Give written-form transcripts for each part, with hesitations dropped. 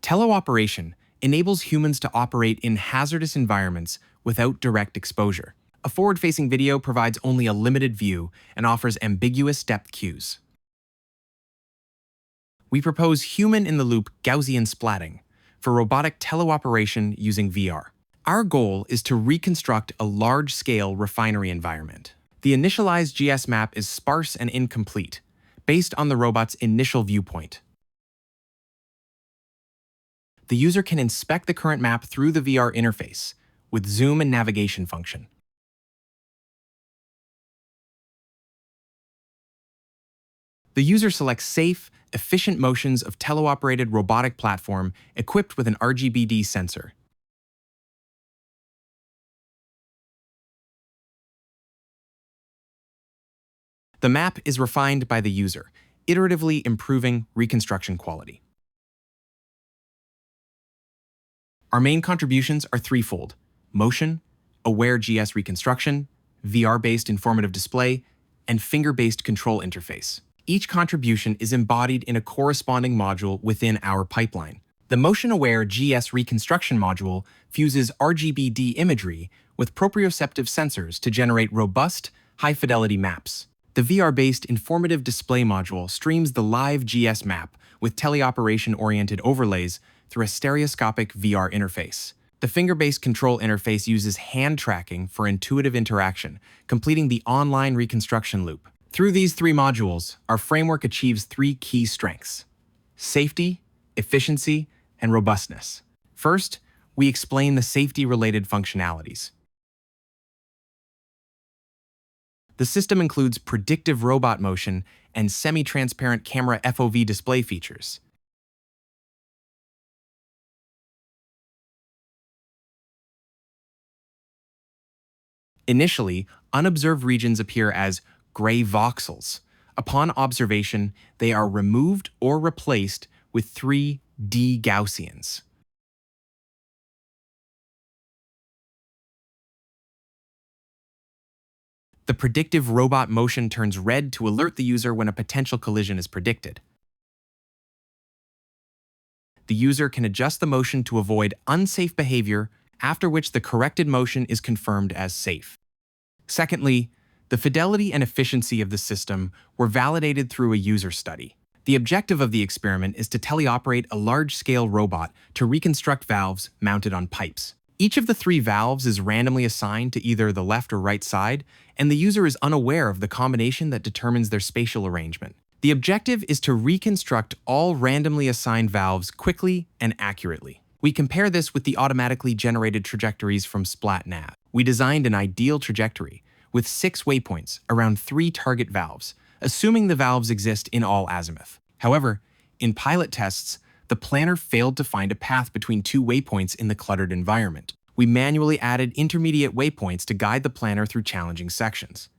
Teleoperation enables humans to operate in hazardous environments without direct exposure. A forward-facing video provides only a limited view and offers ambiguous depth cues. We propose human-in-the-loop Gaussian splatting for robotic teleoperation using VR. Our goal is to reconstruct a large-scale refinery environment. The initialized GS map is sparse and incomplete, based on the robot's initial viewpoint. The user can inspect the current map through the VR interface with zoom and navigation function. The user selects safe, efficient motions of teleoperated robotic platform equipped with an RGB-D sensor. The map is refined by the user, iteratively improving reconstruction quality. Our main contributions are threefold: motion, aware GS reconstruction, VR-based informative display, and finger-based control interface. Each contribution is embodied in a corresponding module within our pipeline. The motion-aware GS reconstruction module fuses RGB-D imagery with proprioceptive sensors to generate robust, high-fidelity maps. The VR-based informative display module streams the live GS map with teleoperation-oriented overlays through a stereoscopic VR interface. The finger-based control interface uses hand tracking for intuitive interaction, completing the online reconstruction loop. Through these three modules, our framework achieves three key strengths: safety, efficiency, and robustness. First, we explain the safety-related functionalities. The system includes predictive robot motion and semi-transparent camera FOV display features. Initially, unobserved regions appear as gray voxels. Upon observation, they are removed or replaced with 3D Gaussians. The predictive robot motion turns red to alert the user when a potential collision is predicted. The user can adjust the motion to avoid unsafe behavior, after which the corrected motion is confirmed as safe. Secondly, the fidelity and efficiency of the system were validated through a user study. The objective of the experiment is to teleoperate a large-scale robot to reconstruct valves mounted on pipes. Each of the three valves is randomly assigned to either the left or right side, and the user is unaware of the combination that determines their spatial arrangement. The objective is to reconstruct all randomly assigned valves quickly and accurately. We compare this with the automatically generated trajectories from SplatNav. We designed an ideal trajectory with 6 waypoints around 3 target valves, assuming the valves exist in all azimuth. However, in pilot tests, the planner failed to find a path between 2 waypoints in the cluttered environment. We manually added intermediate waypoints to guide the planner through challenging sections.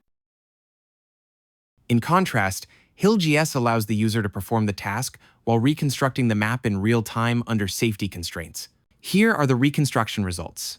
In contrast, HIL-GS allows the user to perform the task while reconstructing the map in real time under safety constraints. Here are the reconstruction results.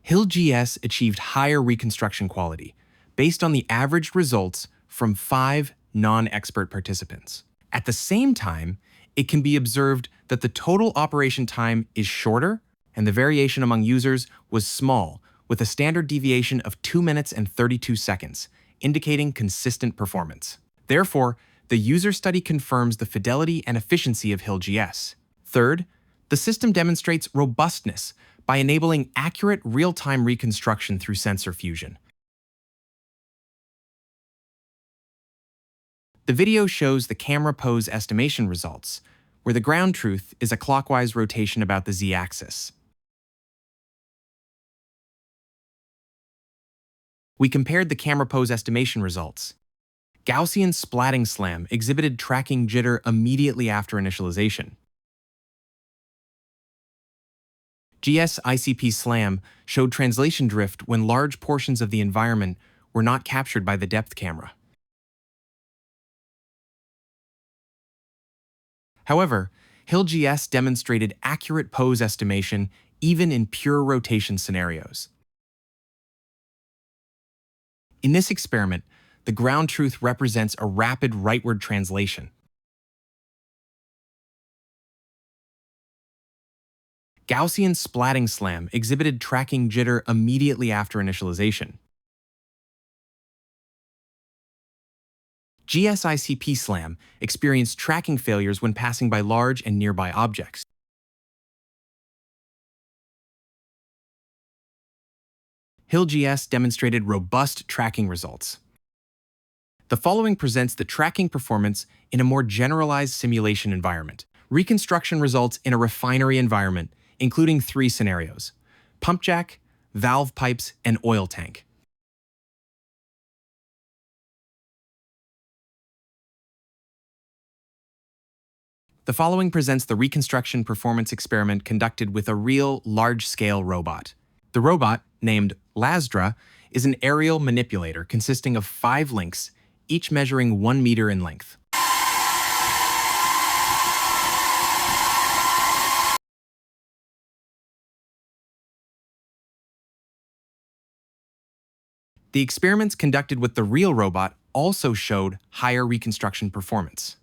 HIL-GS achieved higher reconstruction quality based on the averaged results from 5 non-expert participants. At the same time, it can be observed that the total operation time is shorter and the variation among users was small, with a standard deviation of 2 minutes and 32 seconds, indicating consistent performance. Therefore, the user study confirms the fidelity and efficiency of HIL-GS. Third, the system demonstrates robustness by enabling accurate real-time reconstruction through sensor fusion. The video shows the camera pose estimation results, where the ground truth is a clockwise rotation about the z-axis. We compared the camera pose estimation results. Gaussian splatting slam exhibited tracking jitter immediately after initialization. GS ICP slam showed translation drift when large portions of the environment were not captured by the depth camera. However, HIL-GS demonstrated accurate pose estimation even in pure rotation scenarios. In this experiment, the ground truth represents a rapid rightward translation. Gaussian Splatting SLAM exhibited tracking jitter immediately after initialization. GSICP SLAM experienced tracking failures when passing by large and nearby objects. HIL-GS demonstrated robust tracking results. The following presents the tracking performance in a more generalized simulation environment. Reconstruction results in a refinery environment, including 3 scenarios: pump jack, valve pipes, and oil tank. The following presents the reconstruction performance experiment conducted with a real, large-scale robot. The robot, named Lasdra, is an aerial manipulator consisting of 5 links, each measuring 1 meter in length. The experiments conducted with the real robot also showed higher reconstruction performance.